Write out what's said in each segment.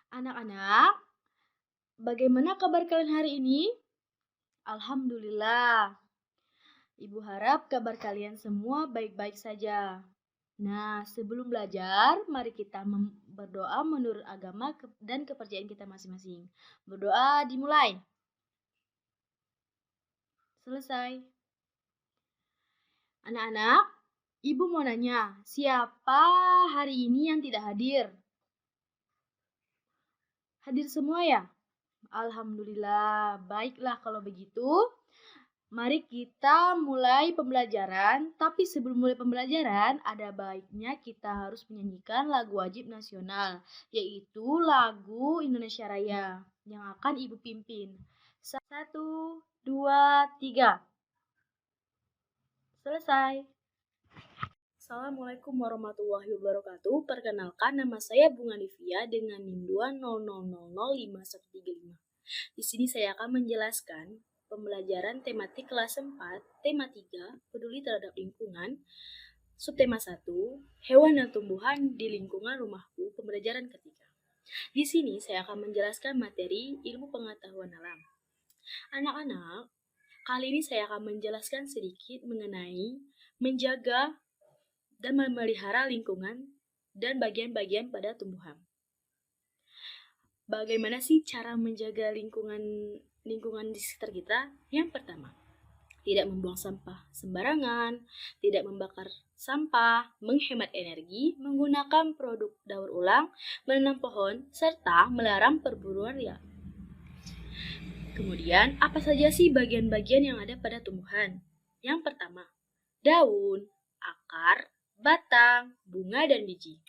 Anak-anak, bagaimana kabar kalian hari ini? Alhamdulillah. Ibu harap kabar kalian semua baik-baik saja. Nah, sebelum belajar, mari kita berdoa menurut agama dan kepercayaan kita masing-masing. Berdoa dimulai. Selesai. Anak-anak, ibu mau nanya, siapa hari ini yang tidak hadir? Hadir semua ya? Alhamdulillah, baiklah kalau begitu. Mari kita mulai pembelajaran, tapi sebelum mulai pembelajaran, ada baiknya kita harus menyanyikan lagu wajib nasional, yaitu lagu Indonesia Raya, yang akan Ibu pimpin. 1, 2, 3. Selesai. Assalamualaikum warahmatullahi wabarakatuh. Perkenalkan, nama saya Bunga Divia dengan NIM 200005135. Di sini saya akan menjelaskan pembelajaran tematik kelas 4, tema 3, peduli terhadap lingkungan, subtema 1, hewan dan tumbuhan di lingkungan rumahku, pembelajaran ketiga. Di sini saya akan menjelaskan materi ilmu pengetahuan alam. Anak-anak, kali ini saya akan menjelaskan sedikit mengenai menjaga dan memelihara lingkungan dan bagian-bagian pada tumbuhan. Bagaimana sih cara menjaga lingkungan di sekitar kita? Yang pertama, tidak membuang sampah sembarangan, tidak membakar sampah, menghemat energi, menggunakan produk daur ulang, menanam pohon, serta melarang perburuan liar. Kemudian, apa saja sih bagian-bagian yang ada pada tumbuhan? Yang pertama, daun, akar, batang, bunga, dan biji.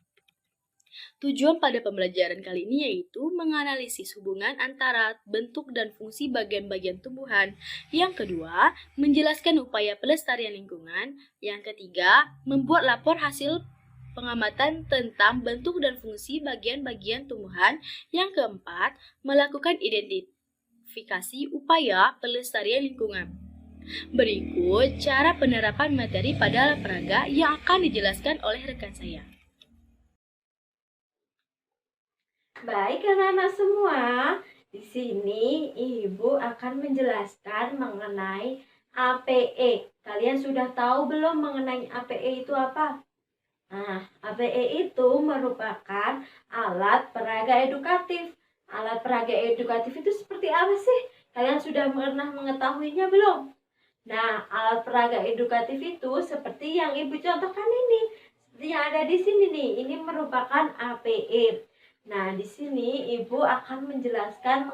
Tujuan pada pembelajaran kali ini yaitu menganalisis hubungan antara bentuk dan fungsi bagian-bagian tumbuhan. Yang kedua, menjelaskan upaya pelestarian lingkungan. Yang ketiga, membuat lapor hasil pengamatan tentang bentuk dan fungsi bagian-bagian tumbuhan. Yang keempat, melakukan identifikasi upaya pelestarian lingkungan. Berikut cara penerapan materi pada peraga yang akan dijelaskan oleh rekan saya. Baik anak-anak semua, di sini Ibu akan menjelaskan mengenai APE. Kalian sudah tahu belum mengenai APE itu apa? Nah, APE itu merupakan alat peraga edukatif. Alat peraga edukatif itu seperti apa sih? Kalian sudah pernah mengetahuinya belum? Nah, alat peraga edukatif itu seperti yang Ibu contohkan ini. Seperti yang ada di sini nih, ini merupakan APE. Nah, di sini Ibu akan menjelaskan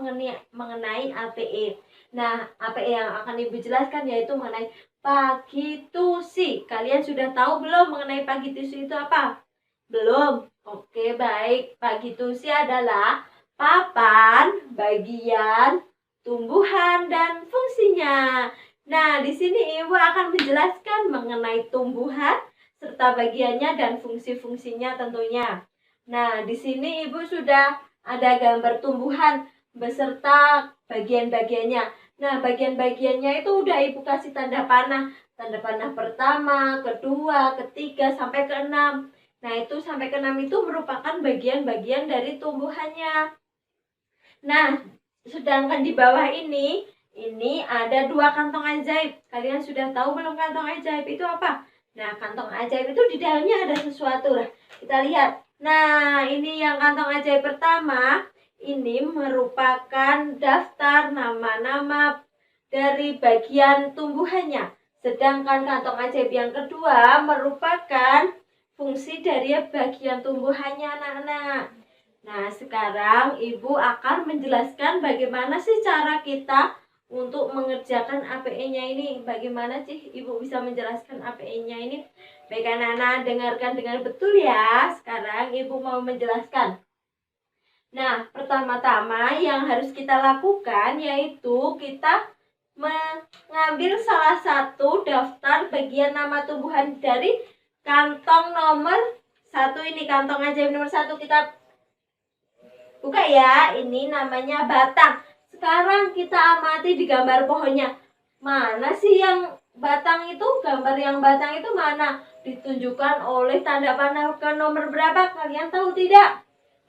mengenai APE. Nah, APE yang akan Ibu jelaskan yaitu mengenai pagitusi. Kalian sudah tahu belum mengenai pagitusi itu apa? Belum? Oke, baik. Pagitusi adalah papan, bagian, tumbuhan, dan fungsinya. Nah, di sini Ibu akan menjelaskan mengenai tumbuhan serta bagiannya dan fungsi-fungsinya tentunya. Nah, di sini Ibu sudah ada gambar tumbuhan beserta bagian-bagiannya. Nah, bagian-bagiannya itu udah Ibu kasih tanda panah. Tanda panah pertama, kedua, ketiga, sampai ke-6. Nah, itu sampai ke-6 itu merupakan bagian-bagian dari tumbuhannya. Nah, sedangkan di bawah ini ada 2 kantong ajaib. Kalian sudah tahu belum kantong ajaib itu apa? Nah, kantong ajaib itu di dalamnya ada sesuatu lah. Kita lihat. Nah, ini yang kantong ajaib pertama. Ini merupakan daftar nama-nama dari bagian tumbuhannya. Sedangkan kantong ajaib yang kedua merupakan fungsi dari bagian tumbuhannya anak-anak. Nah, sekarang Ibu akan menjelaskan bagaimana sih cara kita untuk mengerjakan APE-nya ini. Bagaimana sih Ibu bisa menjelaskan APE-nya ini? Baik anak-anak, dengarkan dengan betul ya. Sekarang Ibu mau menjelaskan. Nah, pertama-tama yang harus kita lakukan yaitu kita mengambil salah satu daftar bagian nama tumbuhan dari kantong nomor 1 ini. Kantong ajaib nomor 1 kita buka ya, ini namanya batang. Sekarang kita amati di gambar pohonnya. Mana sih yang batang itu? Gambar yang batang itu mana? Ditunjukkan oleh tanda panah ke nomor berapa? Kalian tahu tidak?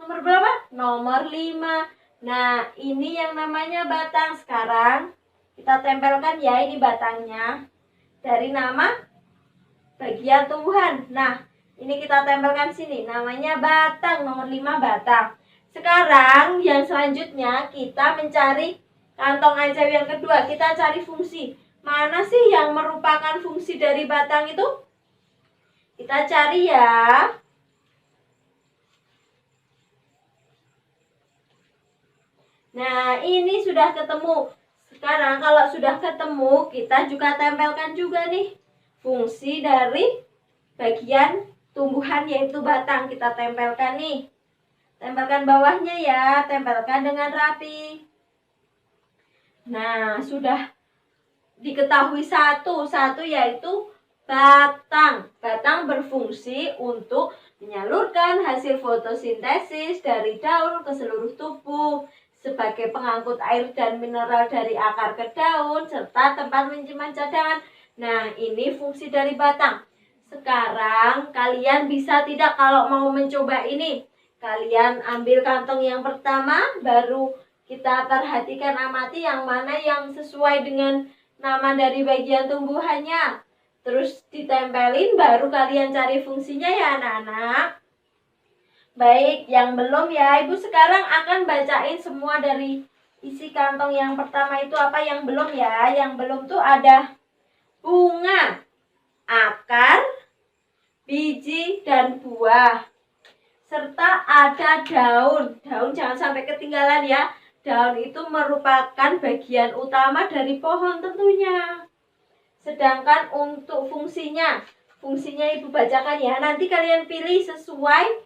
Nomor berapa? Nomor 5. Nah, ini yang namanya batang. Sekarang kita tempelkan ya, ini batangnya. Dari nama bagian tumbuhan. Nah, ini kita tempelkan sini. Namanya batang, nomor 5 batang. Sekarang yang selanjutnya kita mencari kantong ajaib yang kedua. Kita cari fungsi. Mana sih yang merupakan fungsi dari batang itu? Kita cari ya. Nah, ini sudah ketemu. Sekarang kalau sudah ketemu, kita juga tempelkan juga nih fungsi dari bagian tumbuhan yaitu batang. Kita tempelkan nih. Tempelkan bawahnya ya, tempelkan dengan rapi. Nah, sudah diketahui satu yaitu batang. Batang berfungsi untuk menyalurkan hasil fotosintesis dari daun ke seluruh tubuh sebagai pengangkut air dan mineral dari akar ke daun serta tempat menyimpan cadangan. Nah, ini fungsi dari batang. Sekarang kalian bisa tidak kalau mau mencoba ini? Kalian ambil kantong yang pertama, baru kita perhatikan amati yang mana yang sesuai dengan nama dari bagian tumbuhannya. Terus ditempelin, baru kalian cari fungsinya ya anak-anak. Baik, yang belum ya, Ibu sekarang akan bacain semua dari isi kantong yang pertama itu apa yang belum ya. Yang belum tuh ada bunga, akar, biji, dan buah. Serta ada daun. Daun jangan sampai ketinggalan ya. Daun itu merupakan bagian utama dari pohon tentunya. Sedangkan untuk fungsinya Ibu bacakan ya. Nanti kalian pilih sesuai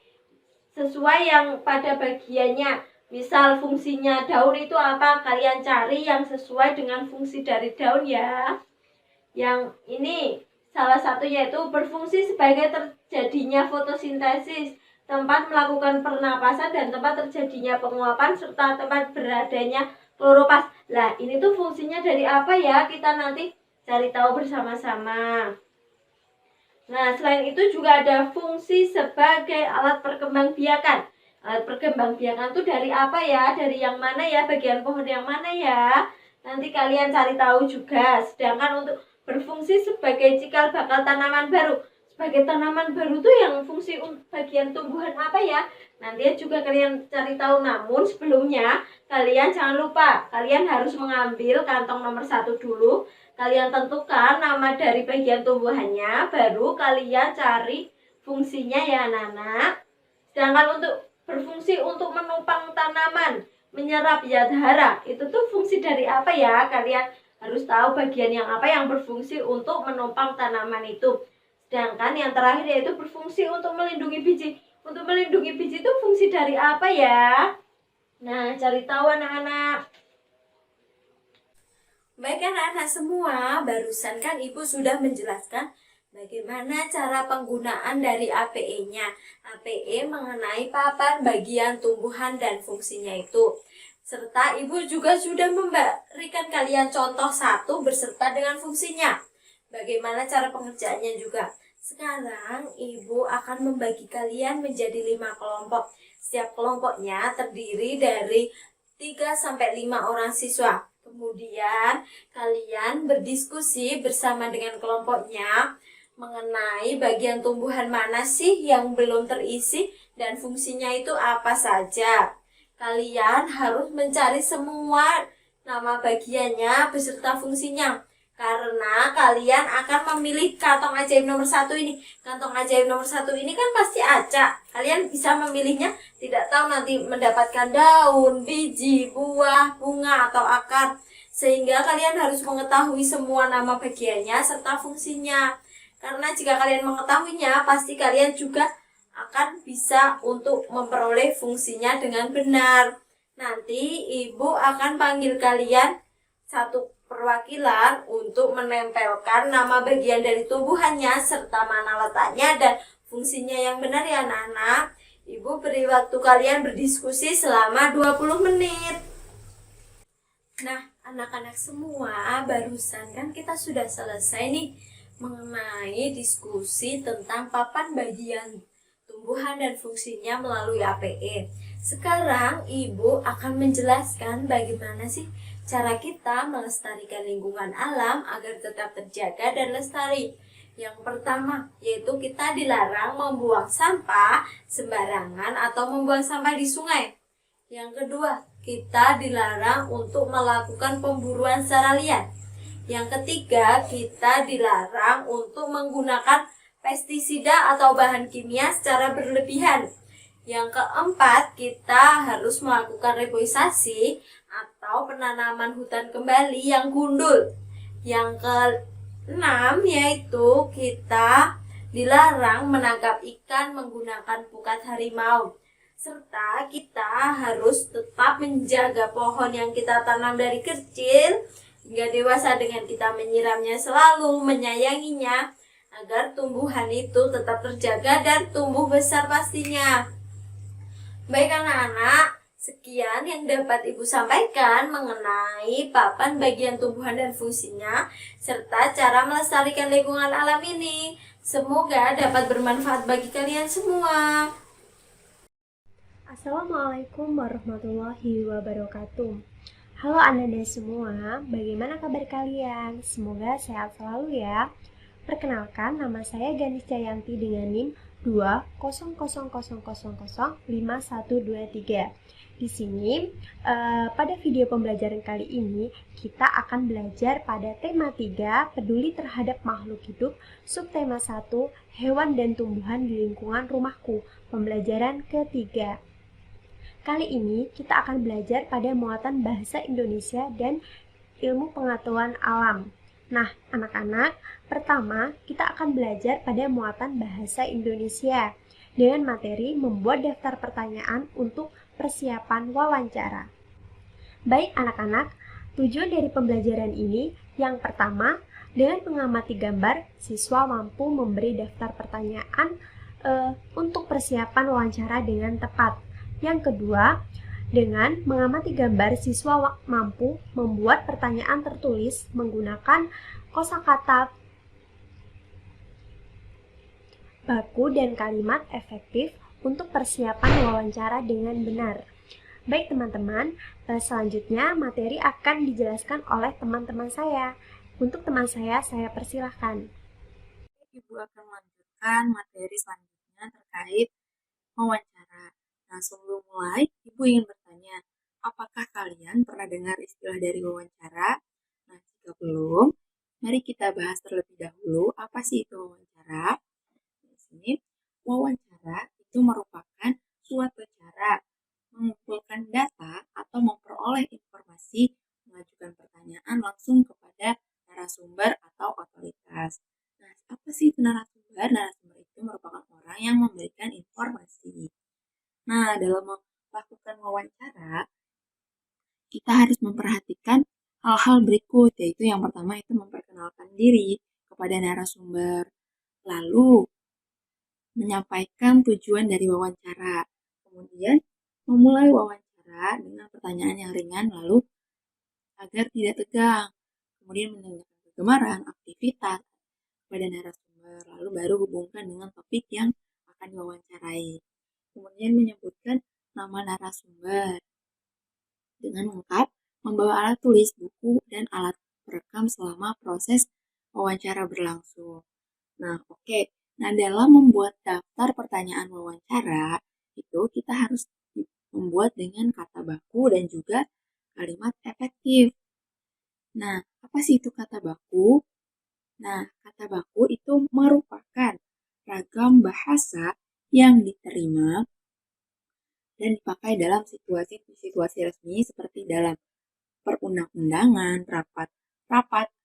yang pada bagiannya. Misal fungsinya daun itu apa, kalian cari yang sesuai dengan fungsi dari daun ya. Yang ini salah satu yaitu berfungsi sebagai terjadinya fotosintesis, tempat melakukan pernapasan dan tempat terjadinya penguapan serta tempat beradanya kloroplast. Lah, ini tuh fungsinya dari apa ya? Kita nanti cari tahu bersama-sama. Nah, selain itu juga ada fungsi sebagai alat perkembangbiakan. Alat perkembangbiakan itu dari apa ya? Dari yang mana ya? Bagian pohon yang mana ya? Nanti kalian cari tahu juga. Sedangkan untuk berfungsi sebagai cikal bakal tanaman baru. Sebagai tanaman baru tuh yang fungsi bagian tumbuhan apa ya? Nanti juga kalian cari tahu. Namun sebelumnya kalian jangan lupa, kalian harus mengambil kantong nomor 1 dulu. Kalian tentukan nama dari bagian tumbuhannya, baru kalian cari fungsinya ya anak-anak. Sedangkan untuk berfungsi untuk menopang tanaman, menyerap zat hara, itu tuh fungsi dari apa ya? Kalian harus tahu bagian yang apa yang berfungsi untuk menopang tanaman itu. Sedangkan yang terakhir yaitu berfungsi untuk melindungi biji. Untuk melindungi biji itu fungsi dari apa ya? Nah, cari tahu anak-anak. Baik anak-anak semua, barusan kan Ibu sudah menjelaskan bagaimana cara penggunaan dari APE-nya. APE mengenai papan bagian tumbuhan dan fungsinya itu. Serta Ibu juga sudah memberikan kalian contoh 1 berserta dengan fungsinya. Bagaimana cara pengerjaannya juga. Sekarang Ibu akan membagi kalian menjadi 5 kelompok. Setiap kelompoknya terdiri dari 3-5 orang siswa. Kemudian kalian berdiskusi bersama dengan kelompoknya mengenai bagian tumbuhan mana sih yang belum terisi dan fungsinya itu apa saja. Kalian harus mencari semua nama bagiannya beserta fungsinya. Karena kalian akan memilih kantong ajaib nomor 1 ini. Kantong ajaib nomor 1 ini kan pasti acak. Kalian bisa memilihnya, tidak tahu nanti mendapatkan daun, biji, buah, bunga, atau akar. Sehingga kalian harus mengetahui semua nama bagiannya serta fungsinya. Karena jika kalian mengetahuinya, pasti kalian juga akan bisa untuk memperoleh fungsinya dengan benar. Nanti Ibu akan panggil kalian satu perwakilan untuk menempelkan nama bagian dari tumbuhannya serta mana letaknya dan fungsinya yang benar ya anak-anak. Ibu beri waktu kalian berdiskusi selama 20 menit. Nah, anak-anak semua, barusan kan kita sudah selesai nih mengenai diskusi tentang papan bagian tumbuhan dan fungsinya melalui APE. Sekarang Ibu akan menjelaskan bagaimana sih cara kita melestarikan lingkungan alam agar tetap terjaga dan lestari. Yang pertama, yaitu kita dilarang membuang sampah sembarangan atau membuang sampah di sungai. Yang kedua, kita dilarang untuk melakukan pemburuan secara liar. Yang ketiga, kita dilarang untuk menggunakan pestisida atau bahan kimia secara berlebihan. Yang keempat, kita harus melakukan reboisasi atau penanaman hutan kembali yang gundul. Yang keenam, yaitu kita dilarang menangkap ikan menggunakan pukat harimau. Serta kita harus tetap menjaga pohon yang kita tanam dari kecil hingga dewasa dengan kita menyiramnya selalu, menyayanginya, agar tumbuhan itu tetap terjaga dan tumbuh besar pastinya. Baik anak-anak, sekian yang dapat Ibu sampaikan mengenai papan bagian tumbuhan dan fungsinya, serta cara melestarikan lingkungan alam ini. Semoga dapat bermanfaat bagi kalian semua. Assalamualaikum warahmatullahi wabarakatuh. Halo anak-anak semua, bagaimana kabar kalian? Semoga sehat selalu ya. Perkenalkan, nama saya Ganis Jayanti dengan NIM 200005123. Di sini, pada video pembelajaran kali ini, kita akan belajar pada tema 3, peduli terhadap makhluk hidup, subtema 1, hewan dan tumbuhan di lingkungan rumahku, pembelajaran ketiga. Kali ini kita akan belajar pada muatan bahasa Indonesia dan ilmu pengetahuan alam. Nah, anak-anak, pertama kita akan belajar pada muatan bahasa Indonesia dengan materi membuat daftar pertanyaan untuk persiapan wawancara. Baik anak-anak, tujuan dari pembelajaran ini yang pertama, dengan mengamati gambar, siswa mampu memberi daftar pertanyaan untuk persiapan wawancara dengan tepat. Yang kedua, dengan mengamati gambar, siswa mampu membuat pertanyaan tertulis menggunakan kosakata baku dan kalimat efektif untuk persiapan wawancara dengan benar. Baik teman-teman, selanjutnya materi akan dijelaskan oleh teman-teman saya. Untuk teman saya persilahkan. Ibu akan melanjutkan materi selanjutnya terkait wawancara. Nah, sebelum mulai, Ibu ingin bertanya, apakah kalian pernah dengar istilah dari wawancara? Nah, jika belum, mari kita bahas terlebih dahulu apa sih itu wawancara. Di sini, wawancara itu merupakan suatu cara mengumpulkan data atau memperoleh informasi, mengajukan pertanyaan langsung kepada narasumber atau otoritas. Nah, apa sih itu narasumber? Narasumber itu merupakan orang yang memberikan informasi. Nah, dalam melakukan wawancara, kita harus memperhatikan hal-hal berikut, yaitu yang pertama itu memperkenalkan diri kepada narasumber, lalu menyampaikan tujuan dari wawancara, kemudian memulai wawancara dengan pertanyaan yang ringan, lalu agar tidak tegang, kemudian menanyakan kegemaran, aktivitas kepada narasumber, lalu baru hubungkan dengan topik yang akan diwawancarai. Kemudian menyebutkan nama narasumber dengan lengkap, membawa alat tulis, buku, dan alat perekam selama proses wawancara berlangsung. Nah, oke. Nah, dalam membuat daftar pertanyaan wawancara, itu kita harus membuat dengan kata baku dan juga kalimat efektif. Nah, apa sih itu kata baku? Nah, kata baku itu merupakan ragam bahasa yang diterima dan dipakai dalam situasi resmi seperti dalam perundang-undangan, rapat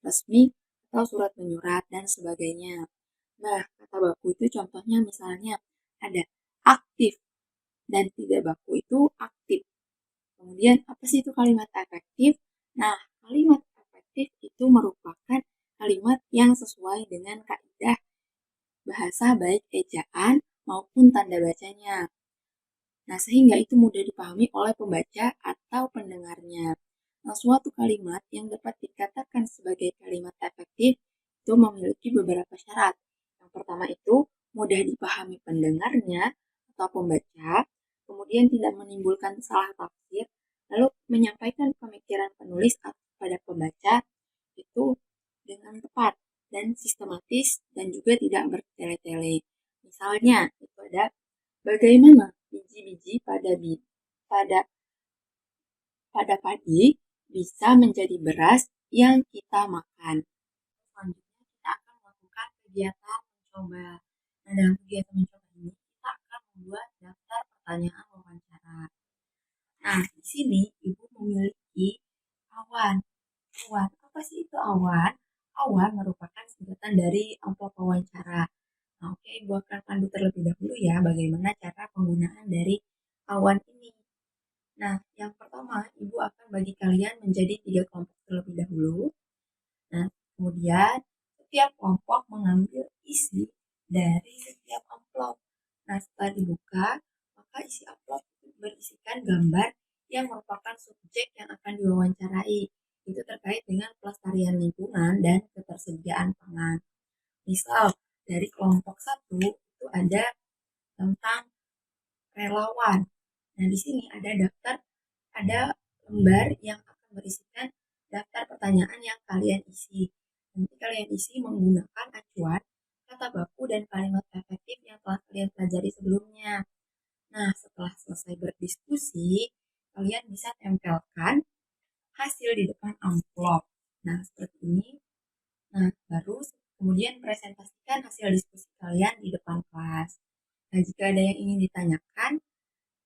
resmi, atau surat menyurat, dan sebagainya. Nah, kata baku itu contohnya misalnya ada aktif dan tidak baku itu aktif. Kemudian, apa sih itu kalimat efektif? Nah, kalimat efektif itu merupakan kalimat yang sesuai dengan kaidah bahasa baik ejaan maupun tanda bacanya. Nah, sehingga itu mudah dipahami oleh pembaca atau pendengarnya. Nah, suatu kalimat yang dapat dikatakan sebagai kalimat efektif itu memiliki beberapa syarat. Yang pertama itu mudah dipahami pendengarnya atau pembaca, kemudian kemudian tidak menimbulkan salah tafsir, lalu menyampaikan pemikiran penulis pada pembaca itu dengan tepat dan sistematis dan juga tidak bertele-tele. Misalnya, itu ada bagaimana biji-biji pada padi bisa menjadi beras yang kita makan. Selanjutnya kita akan melakukan kegiatan mencoba. Nah, dalam kegiatan mencoba ini kita akan membuat daftar pertanyaan wawancara. Nah, di sini Ibu memiliki awan. Awan, apa sih itu awan? Awan merupakan singkatan dari amplop wawancara. Nah, oke, Ibu akan pandu terlebih dahulu ya bagaimana cara penggunaan dari awan ini. Nah, yang pertama, Ibu akan bagi kalian menjadi 3 kelompok terlebih dahulu. Nah, kemudian setiap kelompok mengambil isi dari setiap amplop. Nah, setelah dibuka, maka isi amplop berisikan gambar yang merupakan subjek yang akan diwawancarai. Itu terkait dengan pelestarian lingkungan dan ketersediaan pangan. Misal, dari kelompok 1 itu ada tentang relawan. Nah, di sini ada lembar yang akan berisikan daftar pertanyaan yang kalian isi. Nanti kalian isi menggunakan acuan, kata baku, dan kalimat efektif yang telah kalian pelajari sebelumnya. Nah, setelah selesai berdiskusi, kalian bisa tempelkan hasil di depan amplop. Nah, seperti ini. Nah, baru kemudian presentasikan hasil diskusi kalian di depan kelas. Nah, jika ada yang ingin ditanyakan,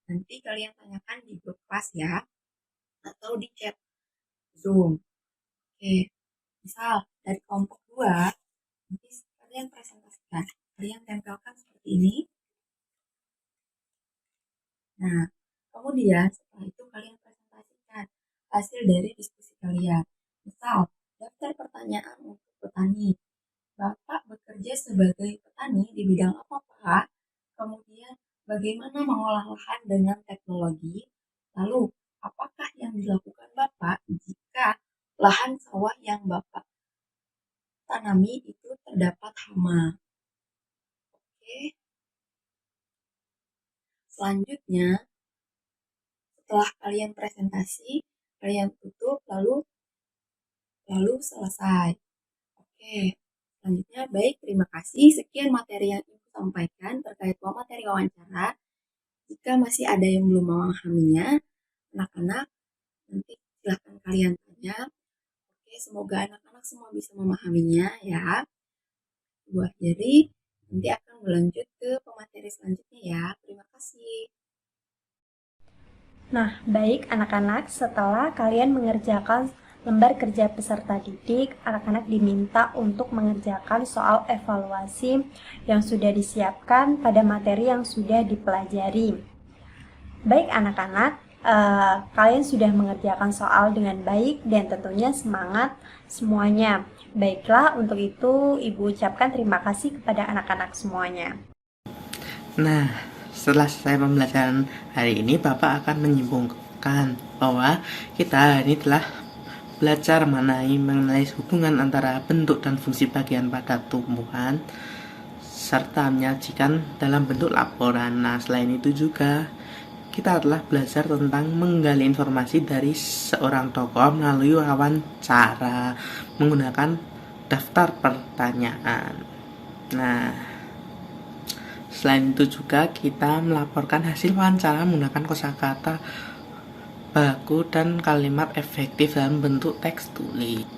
nanti kalian tanyakan di grup kelas ya, atau di chat Zoom. Oke, misal dari kelompok 2, nanti kalian presentasikan. Kalian tempelkan seperti ini. Nah, kemudian setelah itu kalian presentasikan hasil dari diskusi kalian. Misal, daftar pertanyaan untuk petani. Bapak bekerja sebagai petani di bidang apa, Pak? Kemudian, bagaimana mengolah lahan dengan teknologi? Lalu, apakah yang dilakukan Bapak jika lahan sawah yang Bapak tanami itu terdapat hama? Oke. Selanjutnya, setelah kalian presentasi, kalian tutup lalu selesai. Oke. Selanjutnya, baik, terima kasih. Sekian materi yang Ibu sampaikan terkait materi wawancara. Jika masih ada yang belum memahaminya, anak-anak, nanti silahkan kalian tanya. Oke, semoga anak-anak semua bisa memahaminya ya. Ibu akhiri, nanti akan berlanjut ke pemateri selanjutnya ya. Terima kasih. Nah, baik anak-anak, setelah kalian mengerjakan lembar kerja peserta didik, anak-anak diminta untuk mengerjakan soal evaluasi yang sudah disiapkan pada materi yang sudah dipelajari. Baik anak-anak, kalian sudah mengerjakan soal dengan baik dan tentunya semangat semuanya. Baiklah, untuk itu Ibu ucapkan terima kasih kepada anak-anak semuanya. Nah, setelah selesai pembelajaran hari ini, Bapak akan menyimpulkan bahwa kita hari ini telah belajar mengenai hubungan antara bentuk dan fungsi bagian pada tumbuhan, serta menyajikan dalam bentuk laporan. Nah, selain itu juga kita telah belajar tentang menggali informasi dari seorang tokoh melalui wawancara menggunakan daftar pertanyaan. Nah, selain itu juga kita melaporkan hasil wawancara menggunakan kosakata baku dan kalimat efektif dalam bentuk teks tulis.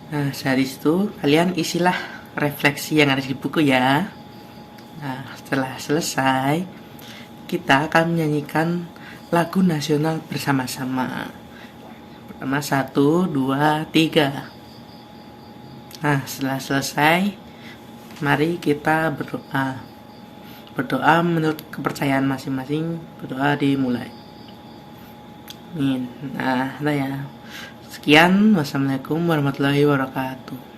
Nah, dari situ kalian isilah refleksi yang ada di buku ya. Nah, setelah selesai, kita akan menyanyikan lagu nasional bersama-sama. Pertama 1, 2, 3. Nah, setelah selesai, mari kita berdoa. Berdoa menurut kepercayaan masing-masing. Berdoa dimulai. Amin. Nah, ya. Sekian. Wassalamualaikum warahmatullahi wabarakatuh.